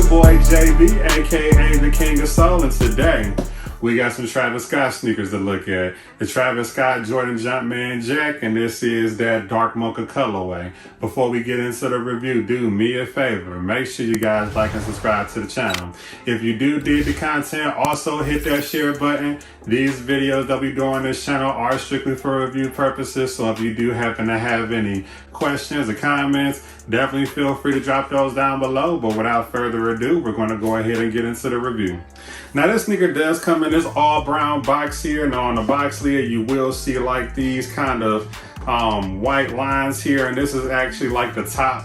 your boy JB, aka the King of Soul, and today we got some Travis Scott sneakers to look at. The Travis Scott Jordan Jumpman Jack, and this is that dark mocha colorway. Before we get into the review, do me a favor. Make sure you guys like and subscribe to the channel. If you do dig the content, also hit that share button. These videos that we do on this channel are strictly for review purposes, so if you do happen to have any questions or comments, definitely feel free to drop those down below. But without further ado, we're going to go ahead and get into the review. Now, this sneaker does come in this all brown box here. Now, on the box lid, you will see like these kind of white lines here, and this is actually like the top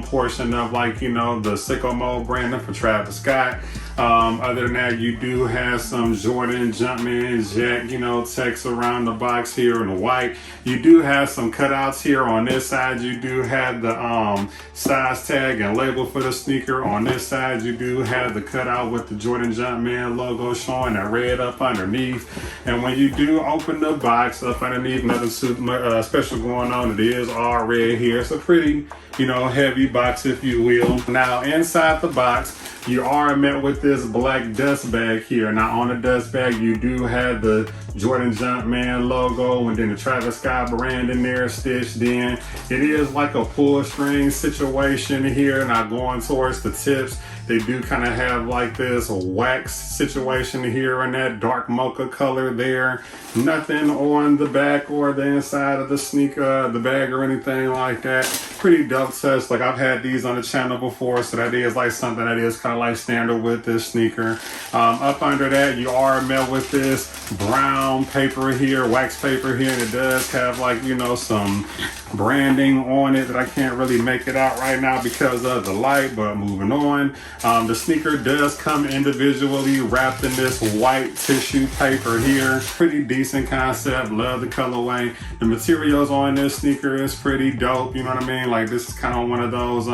portion of, like, you know, the sicko mode branding for Travis Scott. Other than that, you do have some Jordan Jumpman Jack, you know, text around the box here in the white. You do have some cutouts here on this side. You do have the size tag and label for the sneaker. On this side, you do have the cutout with the Jordan Jumpman logo showing that red up underneath. And when you do open the box, up underneath, nothing special going on. It is all red here. It's a pretty, you know, heavy box, if you will. Now, inside the box, you are met with this black dust bag here. Now, on the dust bag, you do have the Jordan Jumpman logo and then the Travis Scott brand in there stitched in. It is like a pull string situation here. Now, going towards the tips, they do kind of have like this wax situation here in that dark mocha color there. Nothing on the back or the inside of the sneaker, the bag or anything like that. Pretty dope touch. Like, I've had these on the channel before, so that is like something that is kind of like standard with this sneaker. Up under that, you are met with this brown paper here, wax paper here, and it does have, like, you know, some branding on it that I can't really make it out right now because of the light, but moving on. The sneaker does come individually wrapped in this white tissue paper here. Pretty decent concept. Love the colorway. The materials on this sneaker is pretty dope. You know what I mean? Like, this is kind of one of those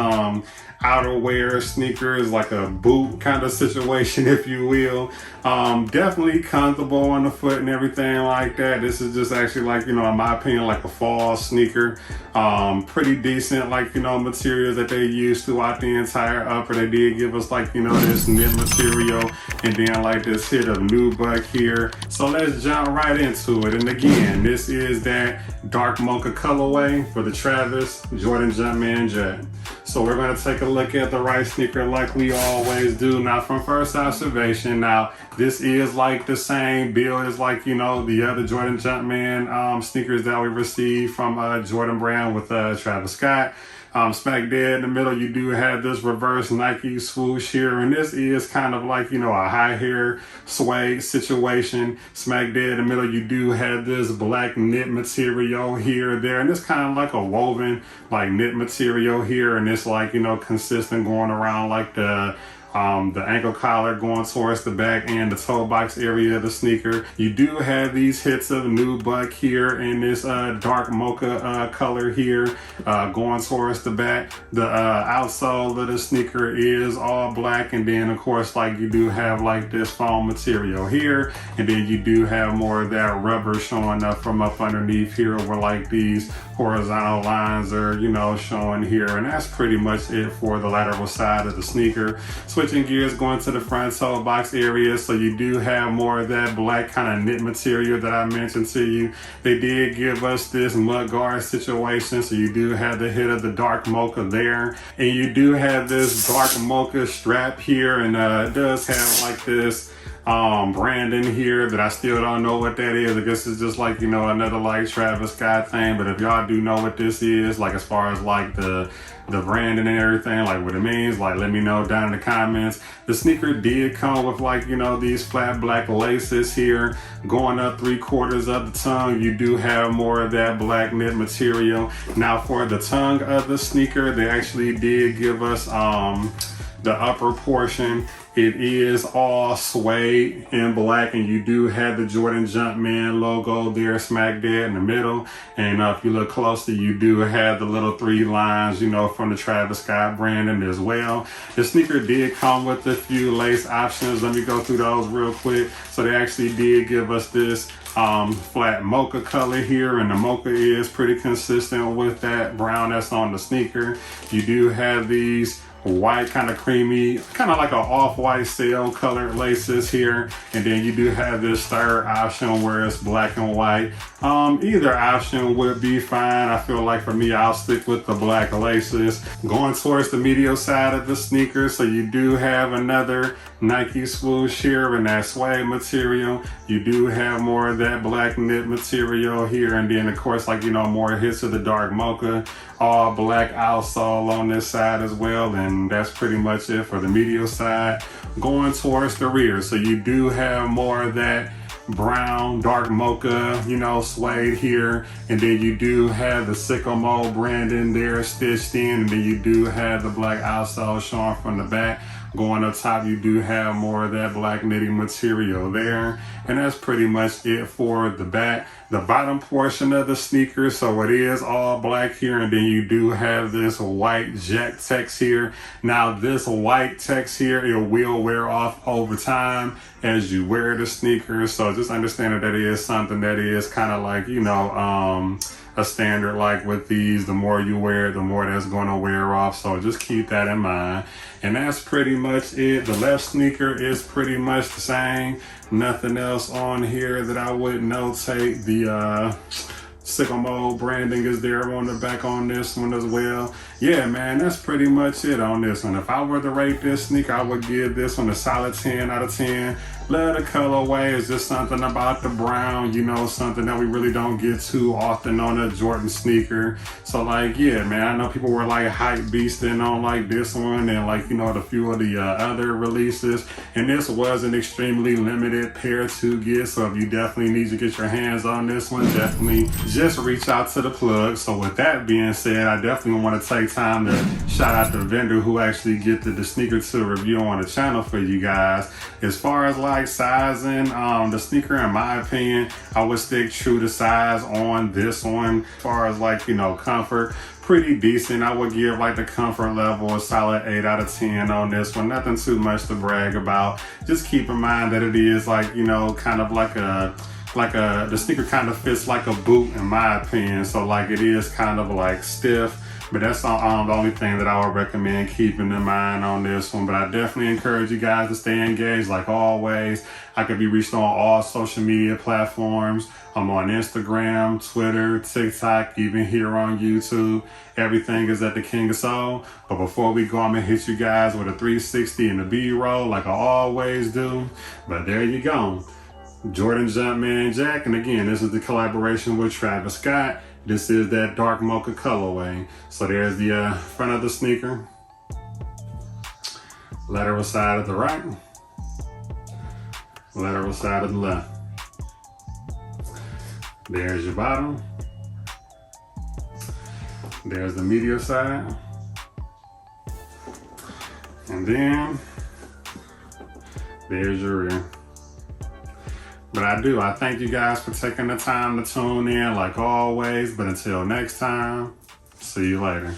outerwear sneakers, like a boot kind of situation, if you will. Definitely comfortable on the foot and everything like that. This is just actually, like, you know, in my opinion, like a fall sneaker. Pretty decent, like, you know, materials that they use throughout the entire upper. They did give us, like, you know, this knit material and then like this hit of nubuck here. So let's jump right into it. And again, this is that dark mocha colorway for the Travis Jordan Jumpman Jack. So we're going to take a look at the right sneaker like we always do. Now, from first observation, now this is like the same build as, like, you know, the other Jordan Jumpman sneakers that we received from Jordan brand with Travis Scott. Smack dead in the middle, you do have this reverse Nike swoosh here, and this is kind of like, you know, a high hair suede situation. Smack dead in the middle, you do have this black knit material here, there, and it's kind of like a woven, like, knit material here, and it's, like, you know, consistent going around like the ankle collar going towards the back and the toe box area of the sneaker. You do have these hits of nubuck here in this dark mocha color here going towards the back. The outsole of the sneaker is all black, and then of course, like, you do have like this foam material here, and then you do have more of that rubber showing up from up underneath here where, like, these horizontal lines are, you know, showing here, and that's pretty much it for the lateral side of the sneaker. Switching gears, going to the front toe box area, so you do have more of that black kind of knit material that I mentioned to you. They did give us this mud guard situation, so you do have the hit of the dark mocha there, and you do have this dark mocha strap here, and it does have like this brand in here that I still don't know what that is. I guess it's just like, you know, another like Travis Scott thing, but if y'all do know what this is, like, as far as like the branding and everything, like what it means, like, let me know down in the comments. The sneaker did come with, like, you know, these flat black laces here going up 3/4 of the tongue. You do have more of that black knit material. Now, for the tongue of the sneaker, they actually did give us the upper portion. It is all suede in black, and you do have the Jordan Jumpman logo there smack dead in the middle. And if you look closely, you do have the little 3 lines, you know, from the Travis Scott branding as well. The sneaker did come with a few lace options. Let me go through those real quick. So they actually did give us this flat mocha color here, and the mocha is pretty consistent with that brown that's on the sneaker. You do have these white, kind of creamy, kind of like an off-white sail colored laces here. And then you do have this third option where it's black and white. Either option would be fine. I feel like for me, I'll stick with the black laces. Going towards the medial side of the sneaker, so you do have another Nike swoosh here in that suede material. You do have more of that black knit material here, and then of course, like, you know, more hits of the dark mocha, all black outsole on this side as well. And that's pretty much it for the medial side. Going towards the rear, so you do have more of that brown, dark mocha, you know, suede here. And then you do have the Sycamore branding there stitched in. And then you do have the black outsole showing from the back. Going up top, you do have more of that black knitting material there. And that's pretty much it for the back. The bottom portion of the sneaker, so it is all black here. And then you do have this white jet text here. Now this white text here, it will wear off over time as you wear the sneaker. So just understand that it is something that is kind of like, you know, a standard. Like with these, the more you wear it, the more that's going to wear off. So just keep that in mind. And that's pretty much it. The left sneaker is pretty much the same. Nothing else on here that I would notate. The Sycamore branding is there on the back on this one as well. Yeah, man, that's pretty much it on this one. If I were to rate this sneaker, I would give this one a solid 10 out of 10. Love the colorway. It's just something about the brown, you know, something that we really don't get too often on a Jordan sneaker. So like, yeah, man, I know people were like hype beasting on like this one and like, you know, the few of the other releases. And this was an extremely limited pair to get. So if you definitely need to get your hands on this one, definitely just reach out to the plug. So with that being said, I definitely want to take time to shout out the vendor who actually get the sneaker to review on the channel for you guys. As far as like sizing, the sneaker, in my opinion, I would stick true to size on this one. As far as like, you know, comfort, pretty decent. I would give like the comfort level a solid 8 out of 10 on this one. Nothing too much to brag about. Just keep in mind that it is like, you know, kind of like the sneaker kind of fits like a boot in my opinion. So like it is kind of like stiff. But that's the only thing that I would recommend keeping in mind on this one. But I definitely encourage you guys to stay engaged like always. I can be reached on all social media platforms. I'm on Instagram, Twitter, TikTok, even here on YouTube. Everything is at the King of Soul. But before we go, I'm going to hit you guys with a 360 and a B-roll like I always do. But there you go. Jordan Jumpman Jack. And again, this is the collaboration with Travis Scott. This is that dark mocha colorway. So there's the front of the sneaker, lateral side of the right, lateral side of the left. There's your bottom. There's the medial side. And then there's your rear. But I thank you guys for taking the time to tune in like always. But until next time, see you later.